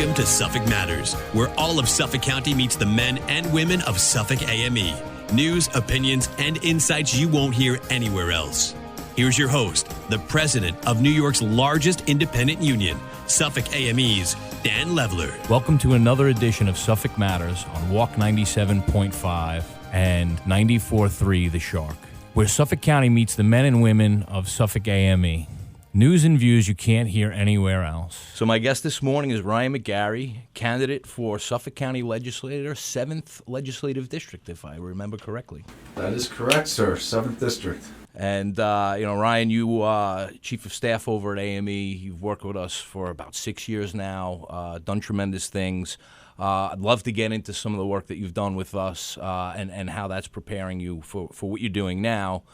Welcome to Suffolk Matters, where all of Suffolk County meets the men and women of Suffolk AME. News, opinions, and insights you won't hear anywhere else. Here's your host, the president of New York's largest independent union, Suffolk AME's Dan Leveler. Welcome to another edition of Suffolk Matters on Walk 97.5 and 94.3 The Shark, where Suffolk County meets the men and women of Suffolk AME. News and views you can't hear anywhere else. So my guest this morning is Ryan McGarry, candidate for Suffolk County Legislator, 7th Legislative District, if I remember correctly. That is correct, sir. 7th District. And, Ryan, you Chief of Staff over at AME. You've worked with us for about 6 years now, done tremendous things. I'd love to get into some of the work that you've done with us and how that's preparing you for what you're doing now.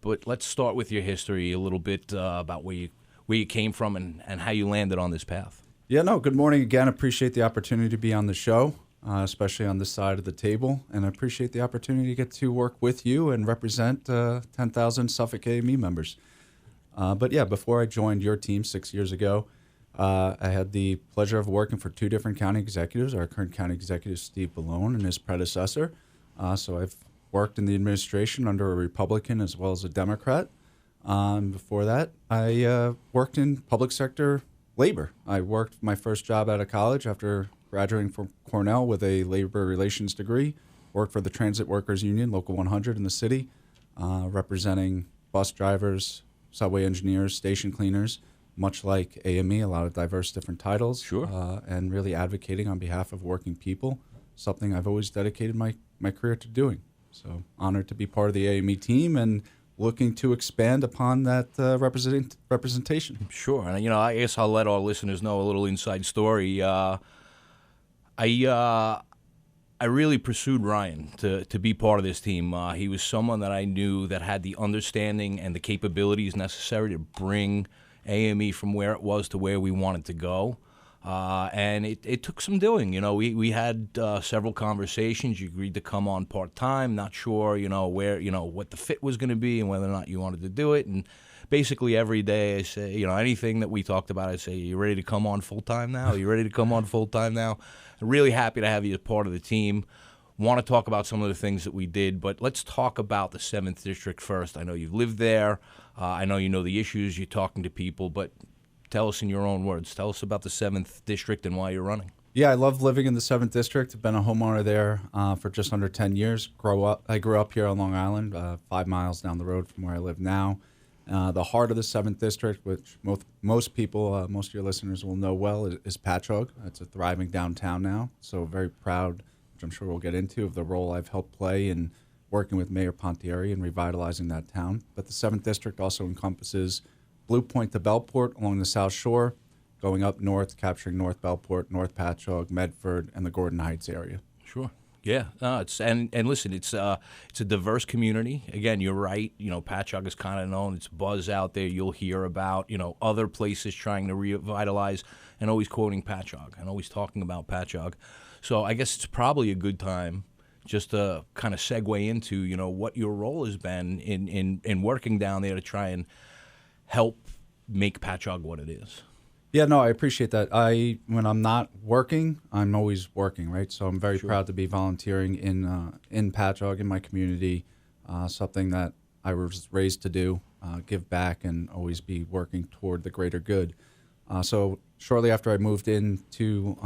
But let's start with your history a little bit about where you came from and how you landed on this path. Yeah, no, good morning again. Appreciate the opportunity to be on the show, especially on this side of the table. And I appreciate the opportunity to get to work with you and represent 10,000 Suffolk AME members. But yeah, before I joined your team 6 years ago, I had the pleasure of working for two different county executives, our current county executive, Steve Ballone, and his predecessor. So I've worked in the administration under a Republican as well as a Democrat. Before that, I worked in public sector labor. I worked my first job out of college after graduating from Cornell with a labor relations degree. Worked for the Transit Workers Union, Local 100 in the city, representing bus drivers, subway engineers, station cleaners, much like AME, a lot of diverse different titles. Sure. And really advocating on behalf of working people, something I've always dedicated my career to doing. So honored to be part of the AME team and looking to expand upon that representation. Sure. And, I guess I'll let our listeners know a little inside story. I really pursued Ryan to be part of this team. He was someone that I knew that had the understanding and the capabilities necessary to bring AME from where it was to where we wanted to go. And it took some doing. We had several conversations. You agreed to come on part-time, not sure, where, what the fit was going to be and whether or not you wanted to do it. And basically every day I say, anything that we talked about, I say, are you ready to come on full-time now? Are you ready to come on full-time now? I'm really happy to have you as part of the team. Want to talk about some of the things that we did, but let's talk about the 7th District first. I know you've lived there. I know you know the issues. You're talking to people, but tell us in your own words. Tell us about the 7th District and why you're running. Yeah, I love living in the 7th District. I've been a homeowner there for just under 10 years. I grew up here on Long Island, 5 miles down the road from where I live now. The heart of the 7th District, which most people, most of your listeners will know well, is Patchogue. It's a thriving downtown now. So very proud, which I'm sure we'll get into, of the role I've helped play in working with Mayor Pontieri and revitalizing that town. But the 7th District also encompasses Blue Point to Bellport along the South Shore, going up north, capturing North Bellport, North Patchogue, Medford, and the Gordon Heights area. Sure. Yeah. No, and listen, it's a diverse community. Again, you're right. Patchogue is kind of known. It's buzz out there. You'll hear about, other places trying to revitalize and always quoting Patchogue and always talking about Patchogue. So I guess it's probably a good time just to kind of segue into, what your role has been in working down there to try and help make Patchogue what it is. Yeah, no, I appreciate that. When I'm not working, I'm always working, right? So I'm very proud to be volunteering in Patchogue, in my community, something that I was raised to do, give back and always be working toward the greater good. So shortly after I moved into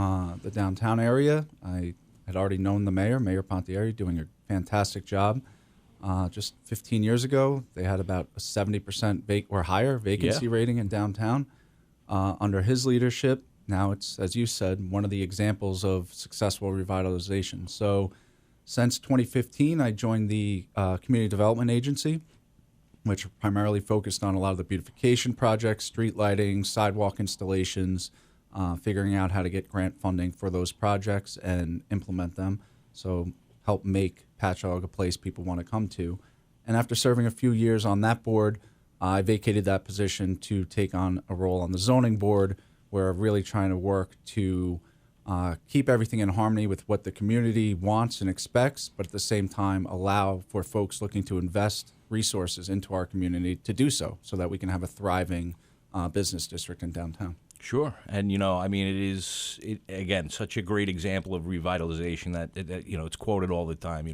the downtown area, I had already known the mayor, Mayor Pontieri, doing a fantastic job. Just 15 years ago, they had about a 70% or higher vacancy rating in downtown. Under his leadership, now it's, as you said, one of the examples of successful revitalization. So since 2015, I joined the Community Development Agency, which primarily focused on a lot of the beautification projects, street lighting, sidewalk installations, figuring out how to get grant funding for those projects and implement them. So help make Patchogue a place people want to come to. And after serving a few years on that board, I vacated that position to take on a role on the zoning board, where I'm really trying to work to keep everything in harmony with what the community wants and expects, but at the same time allow for folks looking to invest resources into our community to do so that we can have a thriving business district in downtown. Sure, and I mean, again such a great example of revitalization that it's quoted all the time. We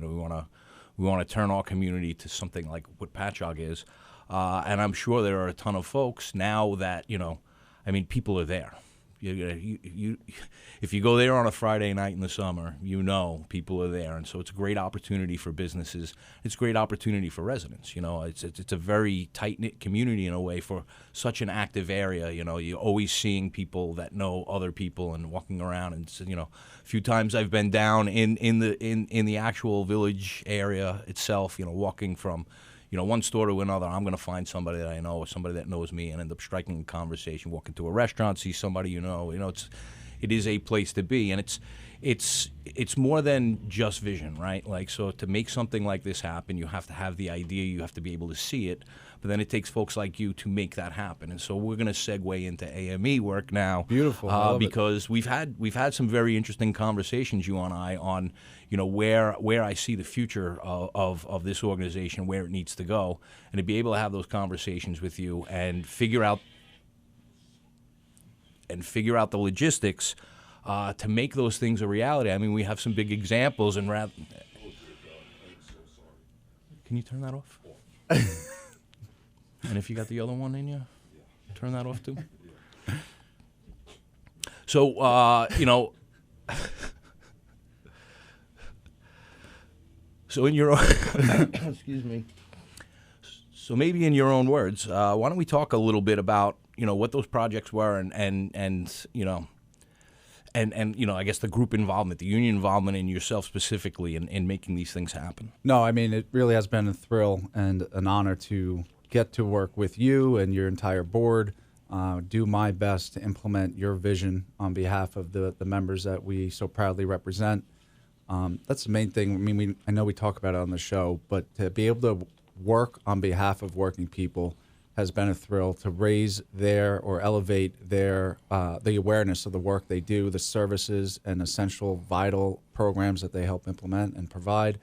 want to turn our community to something like what Patchogue is, and I'm sure there are a ton of folks now that I mean, people are there. If you go there on a Friday night in the summer, people are there, and so it's a great opportunity for businesses. It's a great opportunity for residents. It's a very tight knit community in a way for such an active area. You're always seeing people that know other people and walking around. And a few times I've been down in the actual village area itself. Walking from one store to another, I'm going to find somebody that I know or somebody that knows me and end up striking a conversation, walk into a restaurant, see somebody it is a place to be. And it's more than just vision, right? Like, so to make something like this happen, you have to have the idea, you have to be able to see it, but then it takes folks like you to make that happen. And so we're going to segue into AME work now. Beautiful. Because we've had some very interesting conversations, you and I, on where I see the future of this organization, where it needs to go, and to be able to have those conversations with you and figure out the logistics to make those things a reality. I mean, we have some big examples, and can you turn that off? And if you got the other one in you, turn that off too. So so in your own excuse me. So maybe in your own words, why don't we talk a little bit about what those projects were and I guess the group involvement, the union involvement, and yourself specifically in making these things happen. No, I mean, it really has been a thrill and an honor to get to work with you and your entire board, do my best to implement your vision on behalf of the members that we so proudly represent. That's the main thing. I mean, I know we talk about it on the show, but to be able to work on behalf of working people has been a thrill, to raise their or elevate their the awareness of the work they do, the services and essential vital programs that they help implement and provide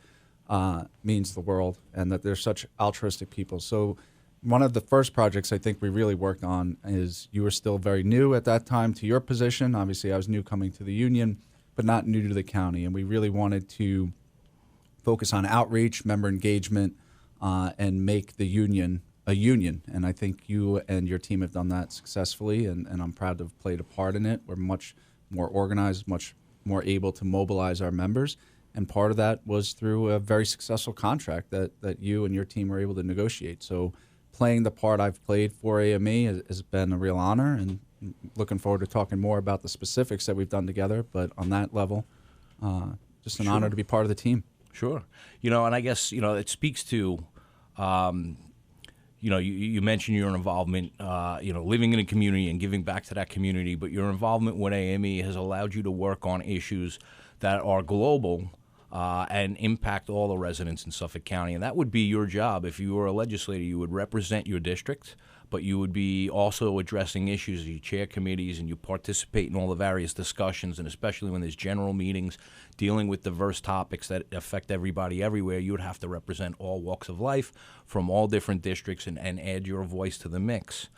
means the world, and that they're such altruistic people. So one of the first projects I think we really worked on is, you were still very new at that time to your position. Obviously, I was new coming to the union, but not new to the county, and we really wanted to focus on outreach, member engagement, and make the union a union. And I think you and your team have done that successfully, and I'm proud to have played a part in it. We're much more organized, much more able to mobilize our members, and part of that was through a very successful contract that you and your team were able to negotiate. So playing the part I've played for AME has been a real honor, and looking forward to talking more about the specifics that we've done together. But on that level, just an honor to be part of the team. Sure. And I guess, it speaks to, you mentioned your involvement, living in a community and giving back to that community, but your involvement with AME has allowed you to work on issues that are global and impact all the residents in Suffolk County. And that would be your job. If you were a legislator, you would represent your district, but you would be also addressing issues. You chair committees and you participate in all the various discussions, and especially when there's general meetings dealing with diverse topics that affect everybody everywhere, you would have to represent all walks of life from all different districts and add your voice to the mix.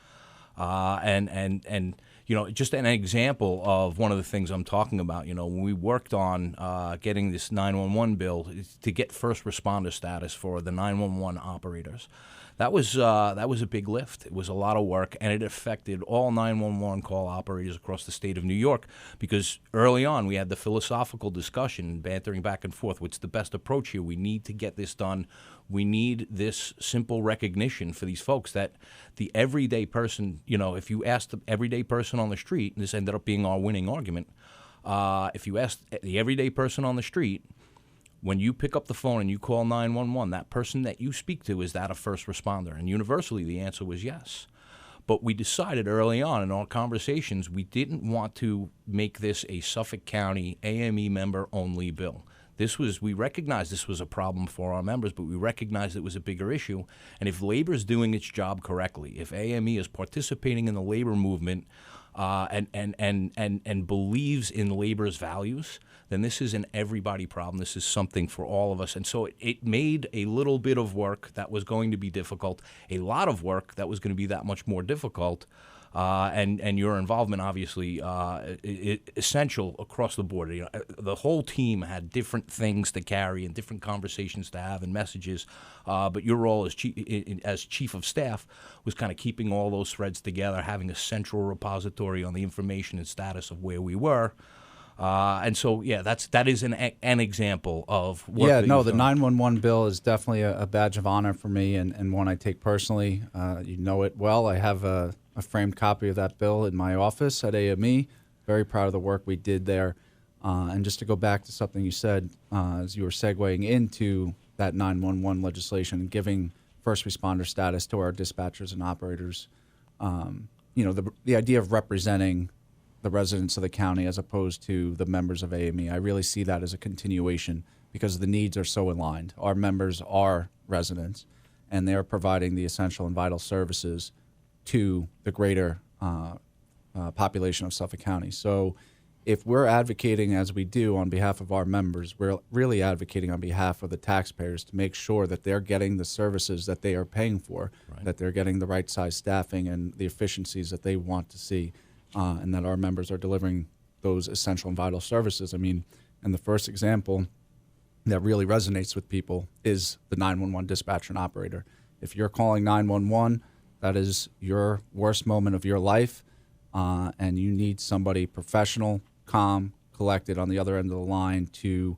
Just an example of one of the things I'm talking about, when we worked on getting this 911 bill to get first responder status for the 911 operators. That was a big lift. It was a lot of work, and it affected all 911 call operators across the state of New York, because early on we had the philosophical discussion, bantering back and forth. What's the best approach here? We need to get this done. We need this simple recognition for these folks that the everyday person, if you ask the everyday person on the street, and this ended up being our winning argument, if you ask the everyday person on the street, when you pick up the phone and you call 911, that person that you speak to, is that a first responder? And universally, the answer was yes. But we decided early on in our conversations, we didn't want to make this a Suffolk County AME member-only bill. We recognized this was a problem for our members, but we recognized it was a bigger issue. And if labor is doing its job correctly, if AME is participating in the labor movement and believes in labor's values, then this is an everybody problem. This is something for all of us. And so it made a little bit of work that was going to be difficult, a lot of work that was going to be that much more difficult, and your involvement obviously essential across the board. You know, the whole team had different things to carry and different conversations to have and messages, but your role as chief of staff was kind of keeping all those threads together, having a central repository on the information and status of where we were. And so, that is an example of work. Yeah, no, the 911 bill is definitely a badge of honor for me, and one I take personally. You know it well. I have a framed copy of that bill in my office at AME. Very proud of the work we did there. And just to go back to something you said as you were segueing into that 911 legislation and giving first responder status to our dispatchers and operators, the idea of representing the residents of the county as opposed to the members of AME. I really see that as a continuation because the needs are so aligned. Our members are residents, and they're providing the essential and vital services to the greater population of Suffolk County. So if we're advocating as we do on behalf of our members, we're really advocating on behalf of the taxpayers to make sure that they're getting the services that they are paying for, that they're getting the right size staffing and the efficiencies that they want to see. And that our members are delivering those essential and vital services. I mean, and the first example that really resonates with people is the 911 dispatcher and operator. If you're calling 911, that is your worst moment of your life, and you need somebody professional, calm, collected on the other end of the line to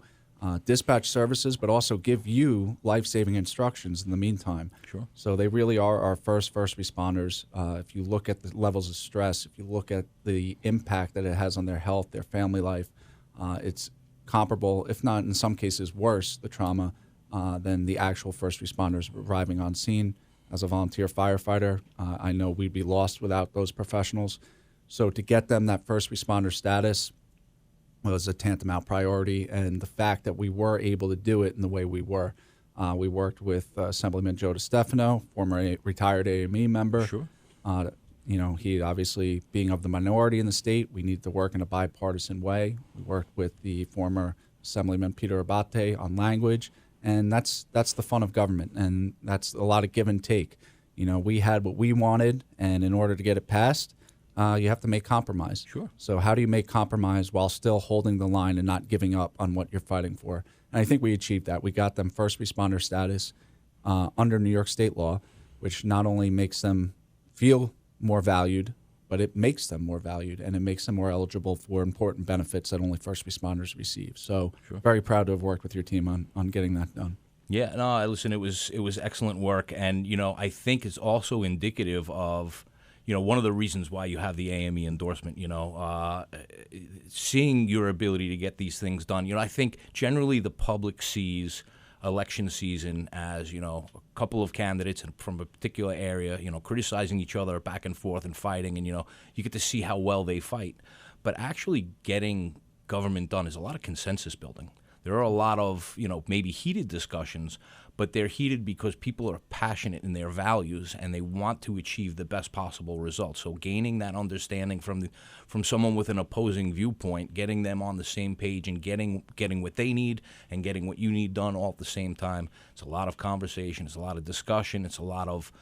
dispatch services, but also give you life-saving instructions in the meantime. Sure. So they really are our first responders. If you look at the levels of stress, if you look at the impact that it has on their health, their family life, it's comparable, if not in some cases worse, the trauma than the actual first responders arriving on scene. As a volunteer firefighter, I know we'd be lost without those professionals. So to get them that first responder status was a tantamount priority, and the fact that we were able to do it in the way we were. We worked with Assemblyman Joe DiStefano, former retired AME member. Sure. He obviously being of the minority in the state, we need to work in a bipartisan way. We worked with the former Assemblyman Peter Abate on language, and that's the fun of government, and that's a lot of give and take. We had what we wanted, and in order to get it passed, you have to make compromise. Sure. So how do you make compromise while still holding the line and not giving up on what you're fighting for? And I think we achieved that. We got them first responder status under New York state law, which not only makes them feel more valued, but it makes them more valued, and it makes them more eligible for important benefits that only first responders receive. So very proud to have worked with your team on getting that done. Yeah, no, listen, it was excellent work, and I think it's also indicative of one of the reasons why you have the AME endorsement, seeing your ability to get these things done. I think generally the public sees election season as, a couple of candidates from a particular area, criticizing each other back and forth and fighting, and, you get to see how well they fight. But actually getting government done is a lot of consensus building. There are a lot of, maybe heated discussions, but they're heated because people are passionate in their values and they want to achieve the best possible result. So gaining that understanding from someone with an opposing viewpoint, getting them on the same page and getting what they need and getting what you need done all at the same time. It's a lot of conversation. It's a lot of discussion. It's a lot of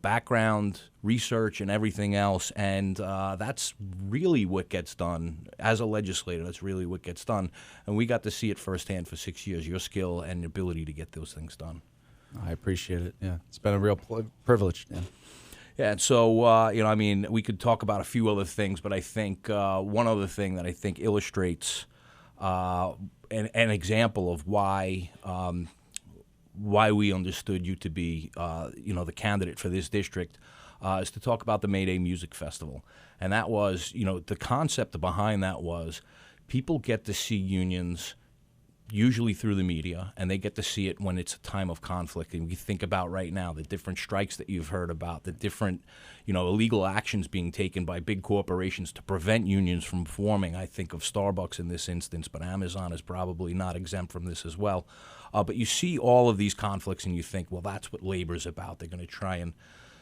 background research and everything else, and that's really what gets done. As a legislator, that's really what gets done, and we got to see it firsthand for 6 years, your skill and ability to get those things done. I appreciate it. Yeah, it's been a real privilege. Yeah, and so, we could talk about a few other things, but I think one other thing that I think illustrates an example of why we understood you to be, the candidate for this district, is to talk about the May Day Music Festival. And that was, the concept behind that was people get to see unions usually through the media, and they get to see it when it's a time of conflict. And we think about right now the different strikes that you've heard about, the different, illegal actions being taken by big corporations to prevent unions from forming. I think of Starbucks in this instance, but Amazon is probably not exempt from this as well. But you see all of these conflicts and you think, well, that's what labor's about. They're going to try and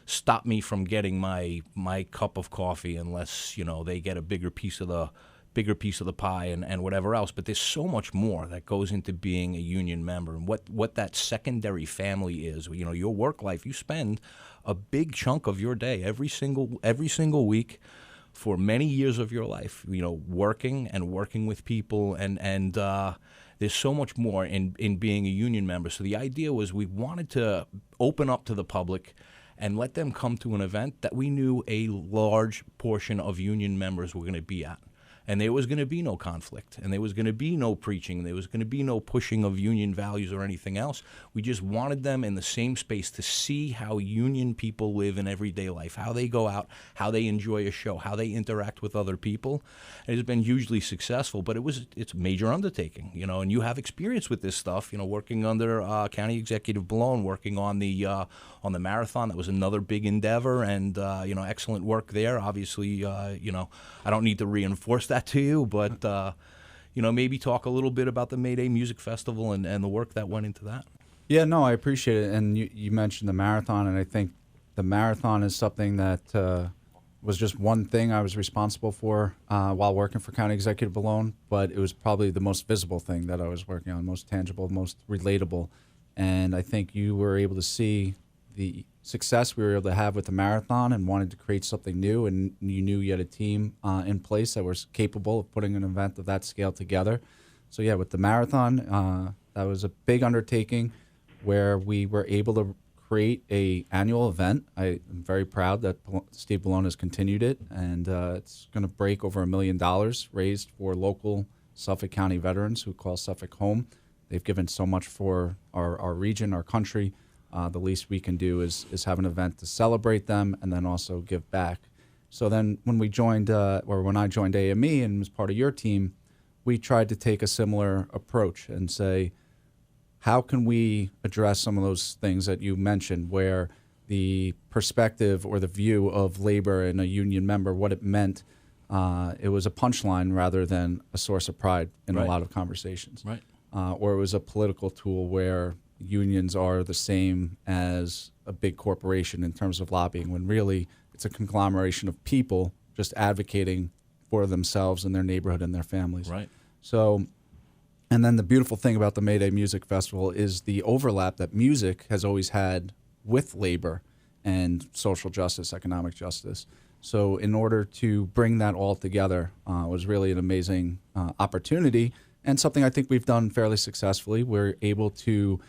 stop me from getting my cup of coffee unless, they get a bigger piece of bigger piece of the pie and whatever else. But there's so much more that goes into being a union member, and what that secondary family is. You know, your work life, you spend a big chunk of your day every single week for many years of your life, you know, working with people, and there's so much more in being a union member. So the idea was we wanted to open up to the public and let them come to an event that we knew a large portion of union members were going to be at. And there was going to be no conflict, and there was going to be no preaching, there was going to be no pushing of union values or anything else. We just wanted them in the same space to see how union people live in everyday life, how they go out, how they enjoy a show, how they interact with other people. It has been hugely successful, but it's a major undertaking, you know, and you have experience with this stuff, you know, working under County Executive Malone, working on the marathon. That was another big endeavor, and, you know, excellent work there. Obviously, you know, I don't need to reinforce that to you, but you know, maybe talk a little bit about the May Day Music Festival and the work that went into that. Yeah, no, I appreciate it. And you mentioned the marathon, and I think the marathon is something that was just one thing I was responsible for while working for County Executive alone, but it was probably the most visible thing that I was working on, most tangible, most relatable. And I think you were able to see the success we were able to have with the marathon and wanted to create something new, and you knew you had a team in place that was capable of putting an event of that scale together. So yeah, with the marathon, that was a big undertaking where we were able to create a annual event. I am very proud that Steve Ballone has continued it, and it's going to break over $1 million raised for local Suffolk County veterans who call Suffolk home. They've given so much for our region, our country. The least we can do is have an event to celebrate them and then also give back. So then when we joined, when I joined AME and was part of your team, we tried to take a similar approach and say, how can we address some of those things that you mentioned, where the perspective or the view of labor and a union member, what it meant, it was a punchline rather than a source of pride in a lot of conversations. Right. Or it was a political tool where unions are the same as a big corporation in terms of lobbying, when really it's a conglomeration of people just advocating for themselves and their neighborhood and their families. Right. So, and then the beautiful thing about the May Day Music Festival is the overlap that music has always had with labor and social justice, economic justice. So in order to bring that all together was really an amazing opportunity, and something I think we've done fairly successfully. We're able to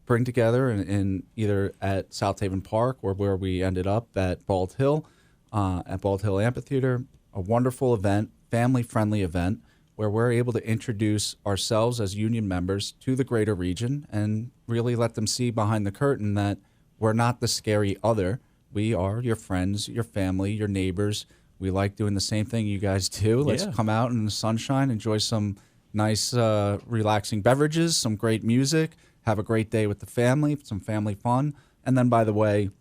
bring together in either at South Haven Park or where we ended up at Bald Hill Amphitheater, a wonderful event, family-friendly event, where we're able to introduce ourselves as union members to the greater region and really let them see behind the curtain that we're not the scary other. We are your friends, your family, your neighbors. We like doing the same thing you guys do. Let's come out in the sunshine, enjoy some nice, relaxing beverages, some great music, have a great day with the family, some family fun. And then, by the way,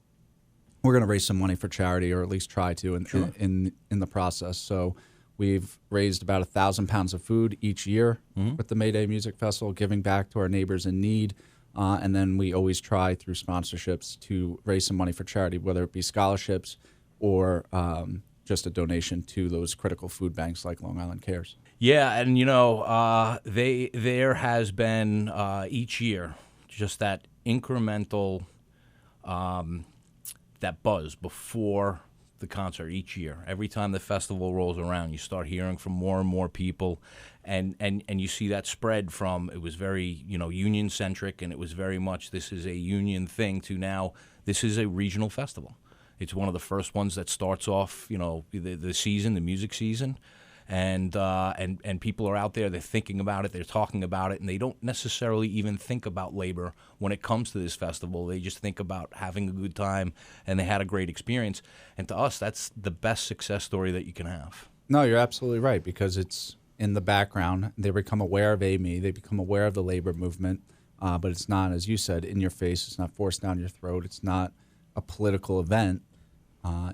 we're going to raise some money for charity, or at least try to in the process. So we've raised about 1,000 pounds of food each year with the May Day Music Festival, giving back to our neighbors in need. And then we always try through sponsorships to raise some money for charity, whether it be scholarships or just a donation to those critical food banks like Long Island Cares. Yeah, and you know, there has been each year just that incremental, that buzz before the concert each year. Every time the festival rolls around, you start hearing from more and more people, and you see that spread from, it was very, you know, union centric, and it was very much this is a union thing, to now this is a regional festival. It's one of the first ones that starts off, you know, the season, the music season. And people are out there, they're thinking about it, they're talking about it, and they don't necessarily even think about labor when it comes to this festival. They just think about having a good time, and they had a great experience. And to us, that's the best success story that you can have. No, you're absolutely right, because it's in the background. They become aware of AME, they become aware of the labor movement, but it's not, as you said, in your face. It's not forced down your throat. It's not a political event.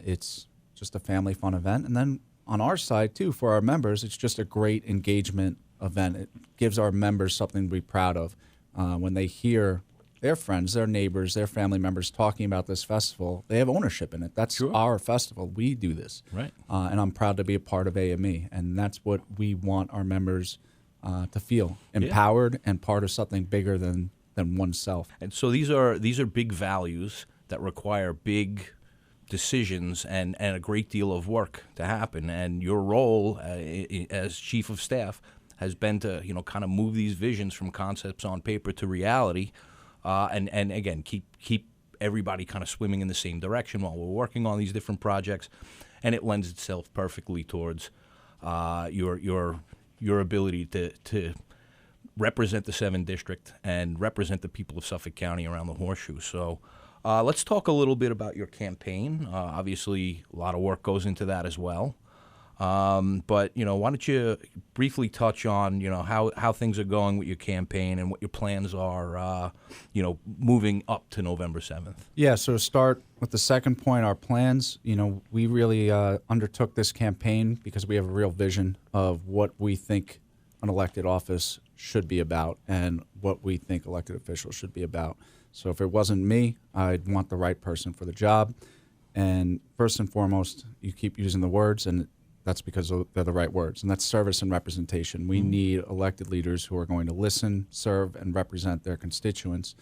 It's just a family fun event. And then on our side, too, for our members, it's just a great engagement event. It gives our members something to be proud of. When they hear, their friends, their neighbors, their family members talking about this festival. They have ownership in it. That's our festival. We do this. Right. And I'm proud to be a part of AME. And that's what we want our members to feel, empowered and part of something bigger than oneself. And so these are big values that require big decisions and a great deal of work to happen. And your role as chief of staff has been to kind of move these visions from concepts on paper to reality, and again keep everybody kind of swimming in the same direction while we're working on these different projects. And it lends itself perfectly towards your ability to represent the 7th District and represent the people of Suffolk County around the Horseshoe. So let's talk a little bit about your campaign. Obviously, a lot of work goes into that as well. But, why don't you briefly touch on, how things are going with your campaign and what your plans are, moving up to November 7th? Yeah, so to start with the second point, our plans, we really undertook this campaign because we have a real vision of what we think an elected office should be about and what we think elected officials should be about. So if it wasn't me, I'd want the right person for the job. And first and foremost, you keep using the words, and that's because they're the right words, and that's service and representation. We need elected leaders who are going to listen, serve, and represent their constituents.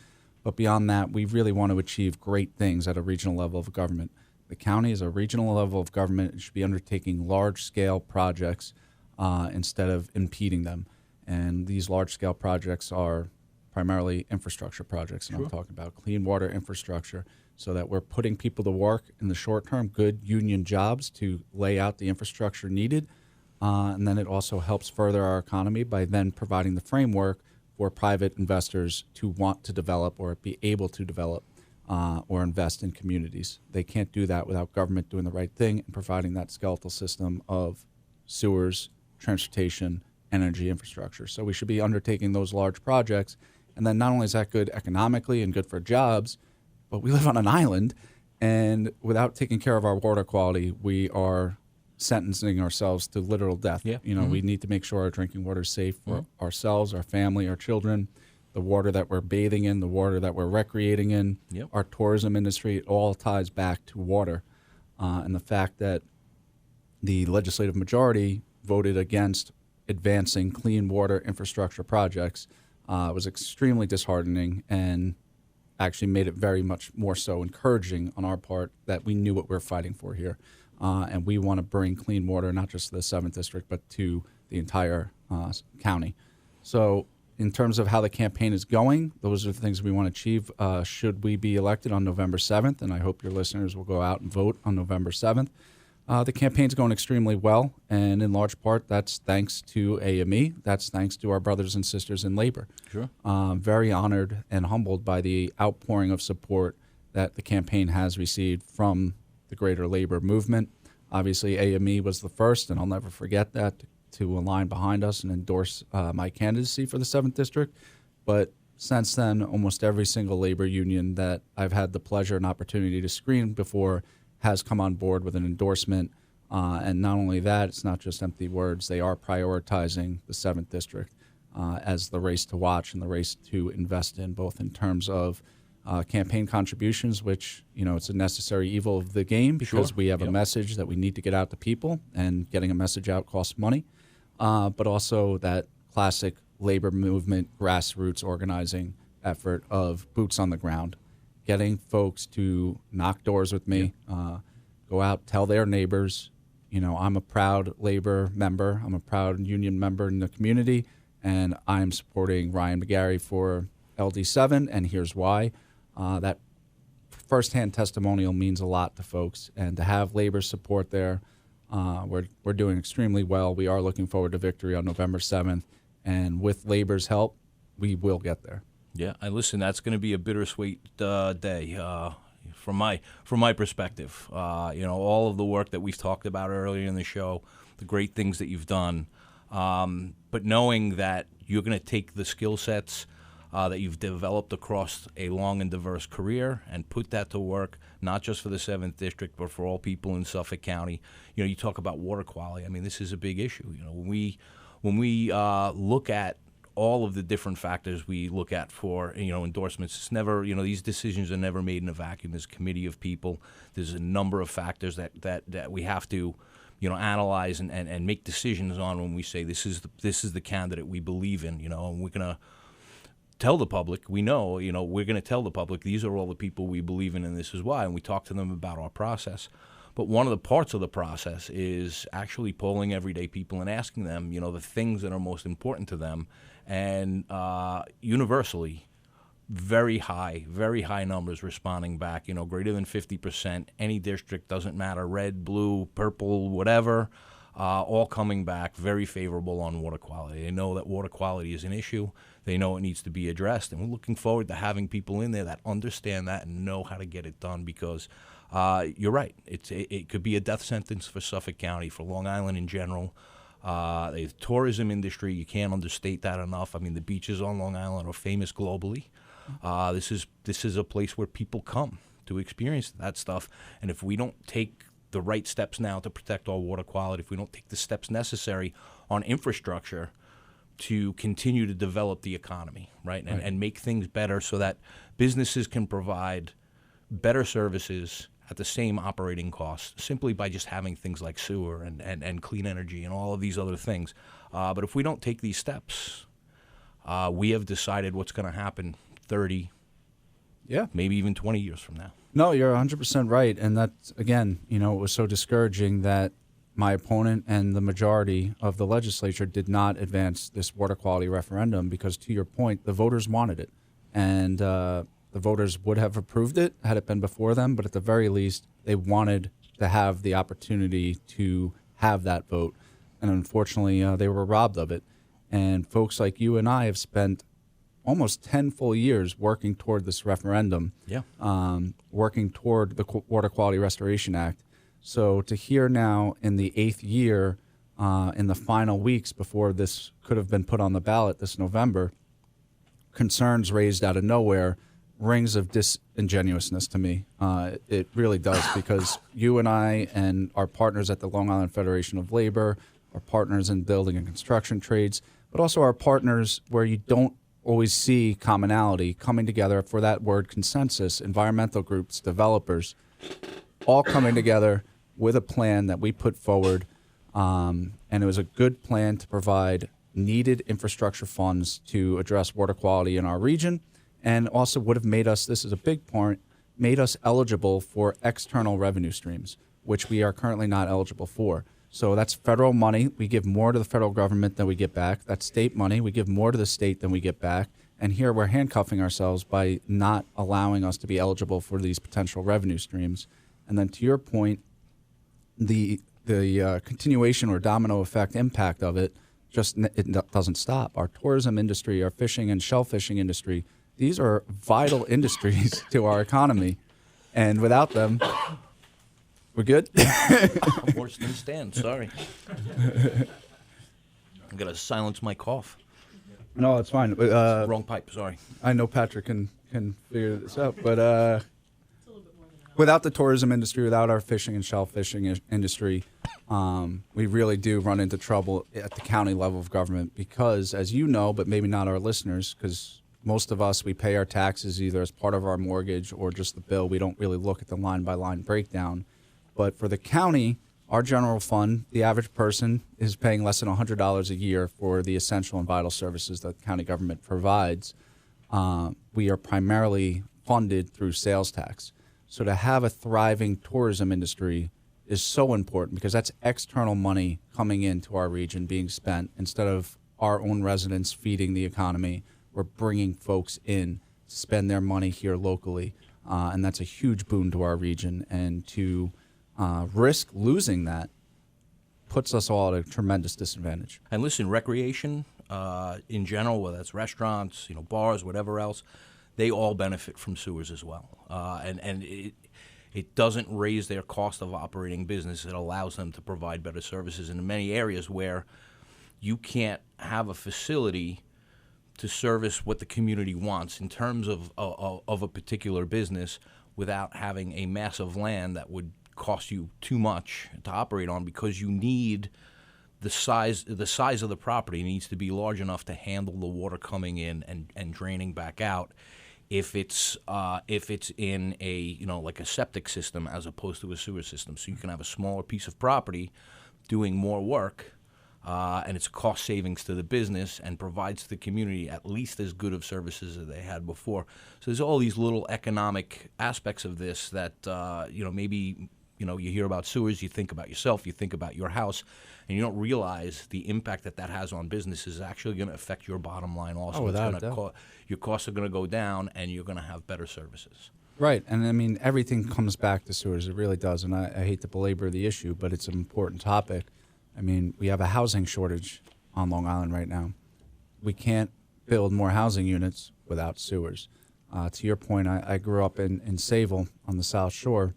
But beyond that, we really want to achieve great things at a regional level of government. The county is a regional level of government. It should be undertaking large-scale projects instead of impeding them. And these large-scale projects are primarily infrastructure projects, and I'm talking about clean water infrastructure, so that we're putting people to work in the short term, good union jobs to lay out the infrastructure needed. And then it also helps further our economy by then providing the framework for private investors to want to develop or be able to develop or invest in communities. They can't do that without government doing the right thing and providing that skeletal system of sewers, transportation, energy infrastructure. So we should be undertaking those large projects. And then not only is that good economically and good for jobs, but we live on an island, and without taking care of our water quality, we are sentencing ourselves to literal death. Yeah. We need to make sure our drinking water is safe for ourselves, our family, our children, the water that we're bathing in, the water that we're recreating in, our tourism industry. It all ties back to water. And the fact that the legislative majority voted against advancing clean water infrastructure projects was extremely disheartening and actually made it very much more so encouraging on our part that we knew what we were fighting for here. And we want to bring clean water not just to the 7th District, but to the entire county. So in terms of how the campaign is going, those are the things we want to achieve should we be elected on November 7th, and I hope your listeners will go out and vote on November 7th. The campaign's going extremely well, and in large part, that's thanks to AME. That's thanks to our brothers and sisters in labor. Sure. Very honored and humbled by the outpouring of support that the campaign has received from the greater labor movement. Obviously, AME was the first, and I'll never forget that, to align behind us and endorse my candidacy for the 7th District. But since then, almost every single labor union that I've had the pleasure and opportunity to screen before has come on board with an endorsement. And not only that, it's not just empty words. They are prioritizing the 7th District as the race to watch and the race to invest in, both in terms of campaign contributions, which, it's a necessary evil of the game because we have a message that we need to get out to people, and getting a message out costs money. But also that classic labor movement, grassroots organizing effort of boots on the ground. Getting folks to knock doors with me, go out, tell their neighbors, I'm a proud labor member, I'm a proud union member in the community, and I'm supporting Ryan McGarry for LD7, and here's why. That firsthand testimonial means a lot to folks, and to have labor support there, we're doing extremely well. We are looking forward to victory on November 7th, and with labor's help, we will get there. Yeah, and listen, that's going to be a bittersweet day from my perspective. All of the work that we've talked about earlier in the show, the great things that you've done, but knowing that you're going to take the skill sets that you've developed across a long and diverse career and put that to work, not just for the 7th District, but for all people in Suffolk County. You talk about water quality. I mean, this is a big issue. When we look at all of the different factors we look at for endorsements. It's never these decisions are never made in a vacuum. There's a committee of people. There's a number of factors that we have to analyze and make decisions on when we say this is the candidate we believe in. And we're gonna tell the public we're going to tell the public these are all the people we believe in and this is why, and we talk to them about our process. But one of the parts of the process is actually polling everyday people and asking them, the things that are most important to them. And universally, very high numbers responding back, greater than 50%. Any district, doesn't matter, red, blue, purple, whatever, all coming back very favorable on water quality. They know that water quality is an issue. They know it needs to be addressed. And we're looking forward to having people in there that understand that and know how to get it done because you're right. It could be a death sentence for Suffolk County, for Long Island in general. The tourism industry, you can't understate that enough. I mean, the beaches on Long Island are famous globally. This is a place where people come to experience that stuff. And if we don't take the right steps now to protect our water quality, if we don't take the steps necessary on infrastructure to continue to develop the economy, right, and make things better so that businesses can provide better services at the same operating costs simply by just having things like sewer and clean energy and all of these other things. But if we don't take these steps, we have decided what's going to happen 30, maybe even 20 years from now. No, you're 100% right. And that's, again, it was so discouraging that my opponent and the majority of the legislature did not advance this water quality referendum because, to your point, the voters wanted it. And the voters would have approved it had it been before them, but at the very least, they wanted to have the opportunity to have that vote. And unfortunately, they were robbed of it. And folks like you and I have spent almost 10 full years working toward this referendum, working toward the Water Quality Restoration Act. So to hear now in the 8th year, in the final weeks before this could have been put on the ballot this November, concerns raised out of nowhere rings of disingenuousness to me. It really does, because you and I and our partners at the Long Island Federation of Labor, our partners in building and construction trades, but also our partners where you don't always see commonality coming together for that word consensus, environmental groups, developers, all coming together with a plan that we put forward. And it was a good plan to provide needed infrastructure funds to address water quality in our region, and also would have made us, this is a big point, made us eligible for external revenue streams, which we are currently not eligible for. So that's federal money. We give more to the federal government than we get back. That's state money. We give more to the state than we get back. And here we're handcuffing ourselves by not allowing us to be eligible for these potential revenue streams. And then to your point, the continuation or domino effect impact of it it doesn't stop. Our tourism industry, our fishing and shellfishing industry, these are vital industries to our economy. And without them, we're good? I'm worse than Stan, sorry. I'm going to silence my cough. No, it's fine. Wrong pipe, sorry. I know Patrick can figure this out, but without the tourism industry, without our fishing and shellfishing industry, we really do run into trouble at the county level of government because, as you know, but maybe not our listeners, because most of us, we pay our taxes either as part of our mortgage or just the bill. We don't really look at the line-by-line breakdown. But for the county, our general fund, the average person is paying less than $100 a year for the essential and vital services that the county government provides. We are primarily funded through sales tax. So to have a thriving tourism industry is so important because that's external money coming into our region being spent. Instead of our own residents feeding the economy, we're bringing folks in to spend their money here locally. And that's a huge boon to our region. And to risk losing that puts us all at a tremendous disadvantage. And listen, recreation in general, whether it's restaurants, bars, whatever else, they all benefit from sewers as well. And it doesn't raise their cost of operating business. It allows them to provide better services in many areas where you can't have a facility to service what the community wants in terms of a particular business without having a massive land that would cost you too much to operate on, because you need the size of the property needs to be large enough to handle the water coming in and draining back out. If it's in a like a septic system as opposed to a sewer system, so you can have a smaller piece of property doing more work, and it's cost savings to the business and provides to the community at least as good of services as they had before. So there's all these little economic aspects of this that maybe you hear about sewers, you think about yourself, you think about your house, and you don't realize the impact that has on businesses is actually going to affect your bottom line also. Oh, without a doubt. Your costs are going to go down, and you're going to have better services. Right, and I mean, everything comes back to sewers. It really does, and I hate to belabor the issue, but it's an important topic. I mean, we have a housing shortage on Long Island right now. We can't build more housing units without sewers. To your point, I grew up in Sayville on the South Shore.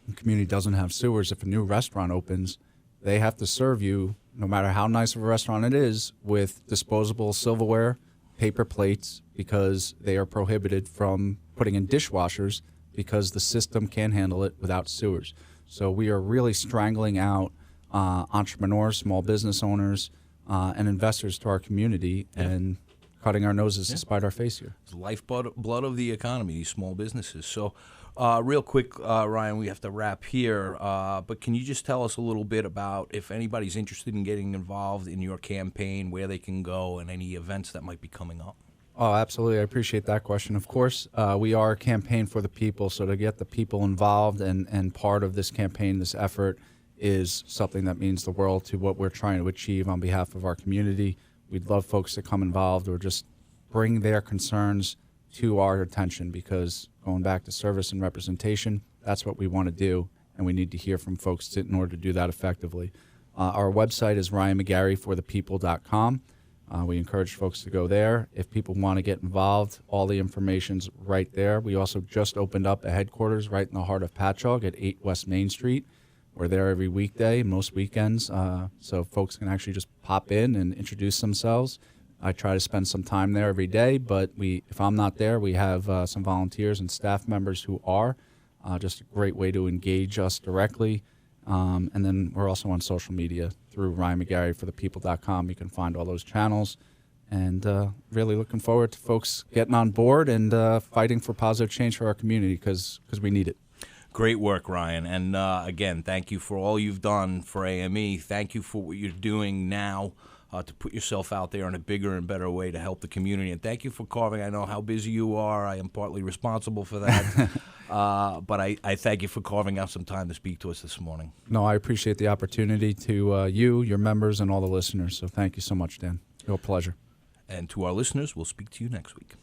The community doesn't have sewers. If a new restaurant opens, they have to serve you, no matter how nice of a restaurant it is, with disposable silverware, paper plates, because they are prohibited from putting in dishwashers because the system can't handle it without sewers. So we are really strangling out entrepreneurs, small business owners, and investors to our community, and cutting our noses to spite our face here. It's the lifeblood of the economy, these small businesses. So real quick, Ryan, we have to wrap here, but can you just tell us a little bit about if anybody's interested in getting involved in your campaign, where they can go, and any events that might be coming up? Oh, absolutely. I appreciate that question. Of course, we are a campaign for the people, so to get the people involved and part of this campaign, this effort, is something that means the world to what we're trying to achieve on behalf of our community. We'd love folks to come involved or just bring their concerns to our attention, because going back to service and representation, that's what we want to do, and we need to hear from folks in order to do that effectively. Our website is ryanmcgarryforthepeople.com. We encourage folks to go there. If people want to get involved, all the information's right there. We also just opened up a headquarters right in the heart of Patchogue at 8 West Main Street. We're there every weekday, most weekends, so folks can actually just pop in and introduce themselves. I try to spend some time there every day, but if I'm not there, we have some volunteers and staff members who are. Just a great way to engage us directly. And then we're also on social media through ryanmcgarryforthepeople.com. You can find all those channels. And really looking forward to folks getting on board and fighting for positive change for our community, because we need it. Great work, Ryan. And again, thank you for all you've done for AME. Thank you for what you're doing now to put yourself out there in a bigger and better way to help the community. And thank you for carving. I know how busy you are. I am partly responsible for that. But I thank you for carving out some time to speak to us this morning. No, I appreciate the opportunity to you, your members, and all the listeners. So thank you so much, Dan. Real pleasure. And to our listeners, we'll speak to you next week.